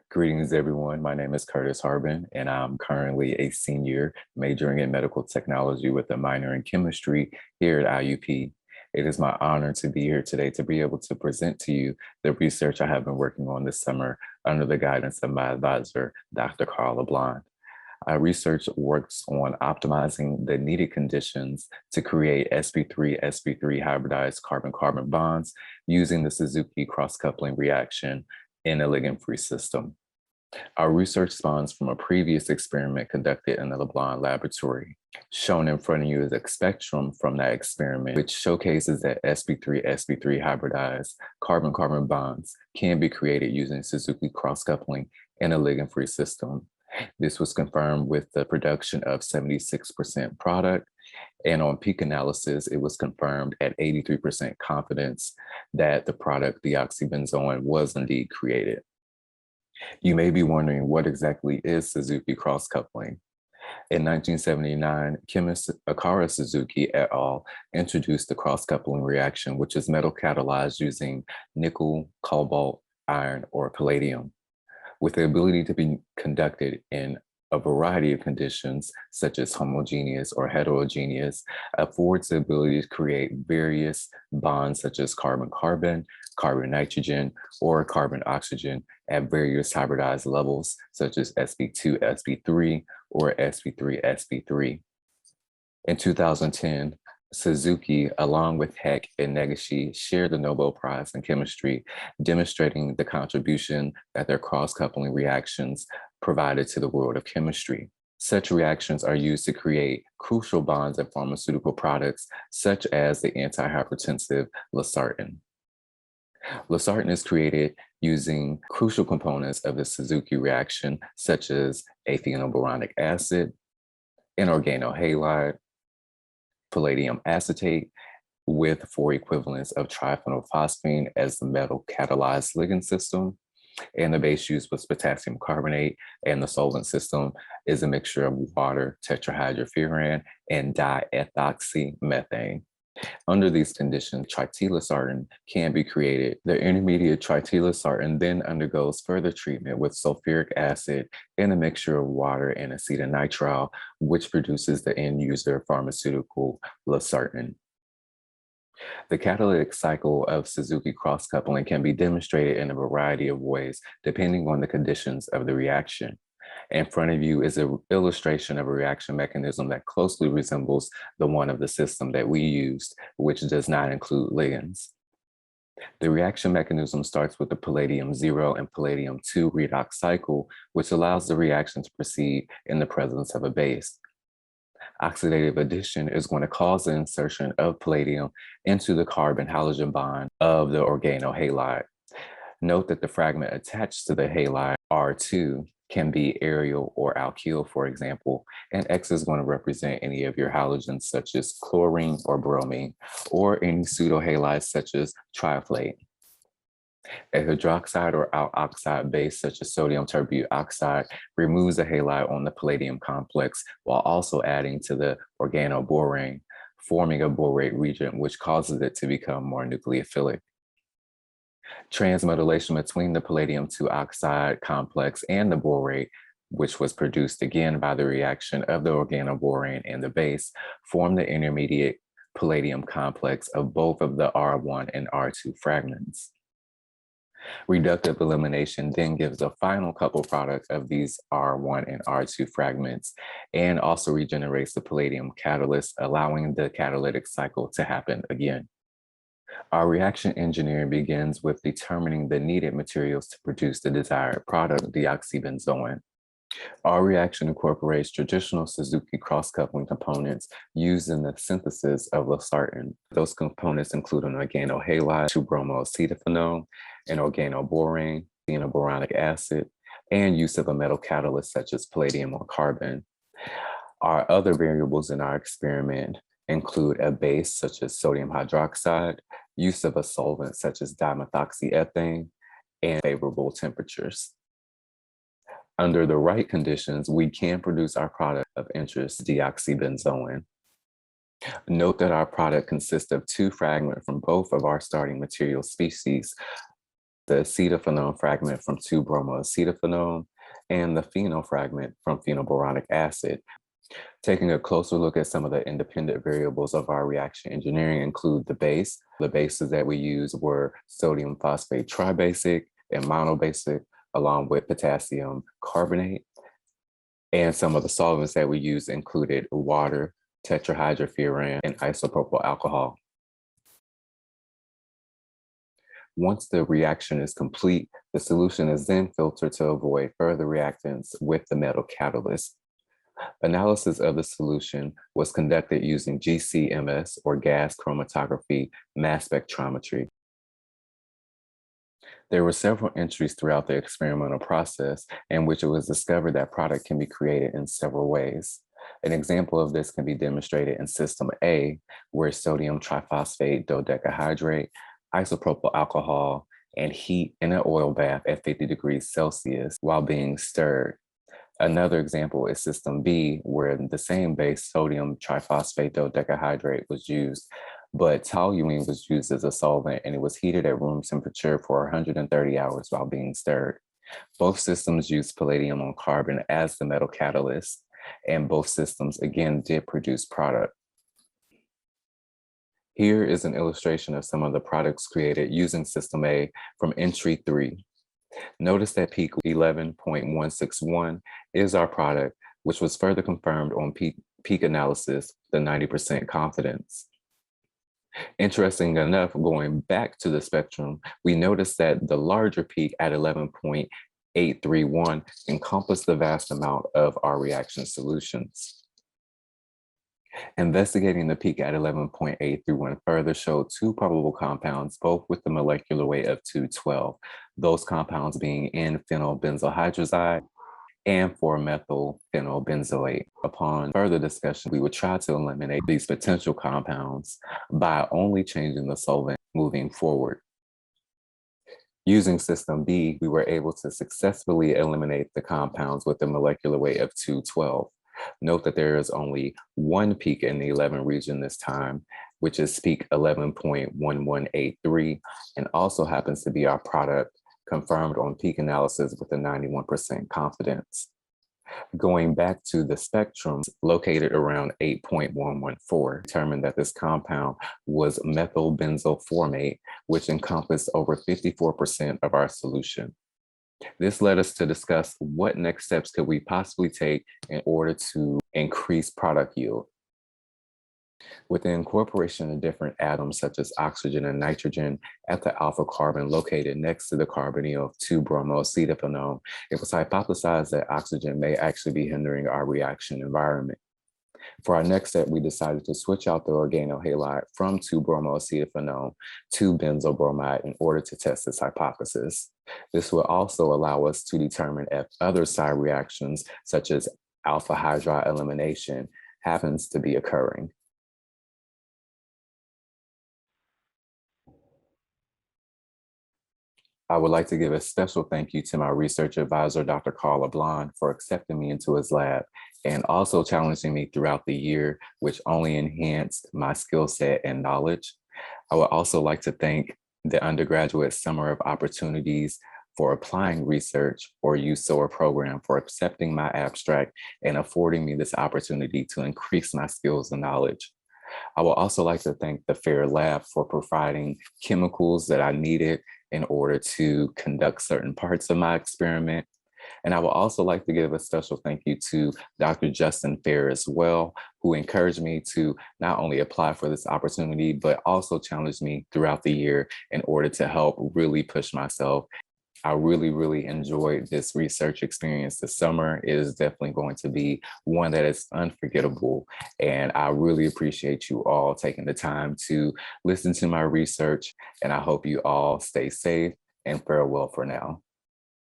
Greetings, everyone. My name is Curtis Harbin, and I'm currently a senior majoring in medical technology with a minor in chemistry here at IUP. It is my honor to be here today to be able to present to you the research I have been working on this summer under the guidance of my advisor, Dr. Carla Blond. Our research works on optimizing the needed conditions to create sp3-sp3 hybridized carbon-carbon bonds using the Suzuki cross-coupling reaction in a ligand-free system. Our research spawns from a previous experiment conducted in the LeBlanc laboratory. Shown in front of you is a spectrum from that experiment, which showcases that sp3-sp3 hybridized carbon-carbon bonds can be created using Suzuki cross-coupling in a ligand-free system. This was confirmed with the production of 76% product, and on peak analysis, it was confirmed at 83% confidence that the product deoxybenzoin was indeed created. You may be wondering, what exactly is Suzuki cross-coupling? In 1979, chemist Akara Suzuki et al. Introduced the cross-coupling reaction, which is metal catalyzed using nickel, cobalt, iron, or palladium. With the ability to be conducted in a variety of conditions, such as homogeneous or heterogeneous, affords the ability to create various bonds such as carbon-carbon, carbon-nitrogen, or carbon-oxygen at various hybridized levels, such as sp2-sp3 or sp3-sp3. In 2010, Suzuki, along with Heck and Negishi, shared the Nobel Prize in Chemistry, demonstrating the contribution that their cross-coupling reactions provided to the world of chemistry. Such reactions are used to create crucial bonds in pharmaceutical products, such as the antihypertensive losartan. Losartan is created using crucial components of the Suzuki reaction, such as a phenoboronic acid, an organohalide, palladium acetate, with 4 equivalents of triphenylphosphine as the metal catalyzed ligand system. And the base used was potassium carbonate, and the solvent system is a mixture of water, tetrahydrofuran, and diethoxymethane. Under these conditions, tritelosartan can be created. The intermediate tritelosartan then undergoes further treatment with sulfuric acid in a mixture of water and acetonitrile, which produces the end user pharmaceutical losartan. The catalytic cycle of Suzuki cross-coupling can be demonstrated in a variety of ways, depending on the conditions of the reaction. In front of you is an illustration of a reaction mechanism that closely resembles the one of the system that we used, which does not include ligands. The reaction mechanism starts with the palladium-0 and palladium-2 redox cycle, which allows the reaction to proceed in the presence of a base. Oxidative addition is going to cause the insertion of palladium into the carbon-halogen bond of the organohalide. Note that the fragment attached to the halide, R2, can be aryl or alkyl, for example, and X is going to represent any of your halogens such as chlorine or bromine, or any pseudohalides such as triaflate. A hydroxide or alkoxide base such as sodium terbuoxide removes the halide on the palladium complex while also adding to the organoborane, forming a borate region, which causes it to become more nucleophilic. Transmetallation between the palladium-2 oxide complex and the borate, which was produced again by the reaction of the organoborane and the base, form the intermediate palladium complex of both of the R1 and R2 fragments. Reductive elimination then gives a final couple product of these R1 and R2 fragments, and also regenerates the palladium catalyst, allowing the catalytic cycle to happen again. Our reaction engineering begins with determining the needed materials to produce the desired product, deoxybenzoin. Our reaction incorporates traditional Suzuki cross-coupling components used in the synthesis of losartan. Those components include an organohalide, 2-bromoacetophenone, an organoborane, phenoboronic acid, and use of a metal catalyst such as palladium or carbon. Our other variables in our experiment include a base such as sodium hydroxide, use of a solvent such as dimethoxyethane, and favorable temperatures. Under the right conditions, we can produce our product of interest, deoxybenzoin. Note that our product consists of 2 fragments from both of our starting material species, the acetophenone fragment from 2-bromoacetophenone, and the phenol fragment from phenylboronic acid. Taking a closer look at some of the independent variables of our reaction engineering include the base. The bases that we used were sodium phosphate tribasic and monobasic, along with potassium carbonate. And some of the solvents that we used included water, tetrahydrofuran, and isopropyl alcohol. Once the reaction is complete, the solution is then filtered to avoid further reactants with the metal catalyst. Analysis of the solution was conducted using GCMS, or gas chromatography mass spectrometry. There were several entries throughout the experimental process in which it was discovered that product can be created in several ways. An example of this can be demonstrated in System A, where sodium triphosphate dodecahydrate, isopropyl alcohol, and heat in an oil bath at 50 degrees Celsius while being stirred. Another example is System B, where the same base, sodium triphosphate dodecahydrate, was used, but toluene was used as a solvent and it was heated at room temperature for 130 hours while being stirred. Both systems used palladium on carbon as the metal catalyst, and both systems again did produce product. Here is an illustration of some of the products created using System A from entry 3. Notice that peak 11.161 is our product, which was further confirmed on peak analysis, the 90% confidence. Interesting enough, going back to the spectrum, we noticed that the larger peak at 11.831 encompassed the vast amount of our reaction solutions. Investigating the peak at 11.831 further showed two probable compounds, both with the molecular weight of 212, those compounds being N-phenylbenzyl hydrazide and 4-methylphenylbenzoate. Upon further discussion, we would try to eliminate these potential compounds by only changing the solvent moving forward. Using System B, we were able to successfully eliminate the compounds with a molecular weight of 212. Note that there is only one peak in the 11 region this time, which is peak 11.1183, and also happens to be our product, confirmed on peak analysis with a 91% confidence. Going back to the spectrum, located around 8.114, determined that this compound was methylbenzyl formate, which encompassed over 54% of our solution. This led us to discuss what next steps could we possibly take in order to increase product yield. With the incorporation of different atoms such as oxygen and nitrogen at the alpha carbon located next to the carbonyl of 2-bromoacetophenone, it was hypothesized that oxygen may actually be hindering our reaction environment. For our next step, we decided to switch out the organohalide from 2-bromoacetophenone to benzoyl bromide in order to test this hypothesis. This will also allow us to determine if other side reactions, such as alpha hydride elimination, happens to be occurring. I would like to give a special thank you to my research advisor, Dr. Carl LeBlanc, for accepting me into his lab and also challenging me throughout the year, which only enhanced my skill set and knowledge. I would also like to thank the undergraduate Summer of Opportunities for applying research or USOR program for accepting my abstract and affording me this opportunity to increase my skills and knowledge. I would also like to thank the FAIR Lab for providing chemicals that I needed in order to conduct certain parts of my experiment. And I would also like to give a special thank you to Dr. Justin Fair as well, who encouraged me to not only apply for this opportunity, but also challenged me throughout the year in order to help really push myself. I really enjoyed this research experience this summer. It is definitely going to be one that is unforgettable. And I really appreciate you all taking the time to listen to my research. And I hope you all stay safe, and farewell for now.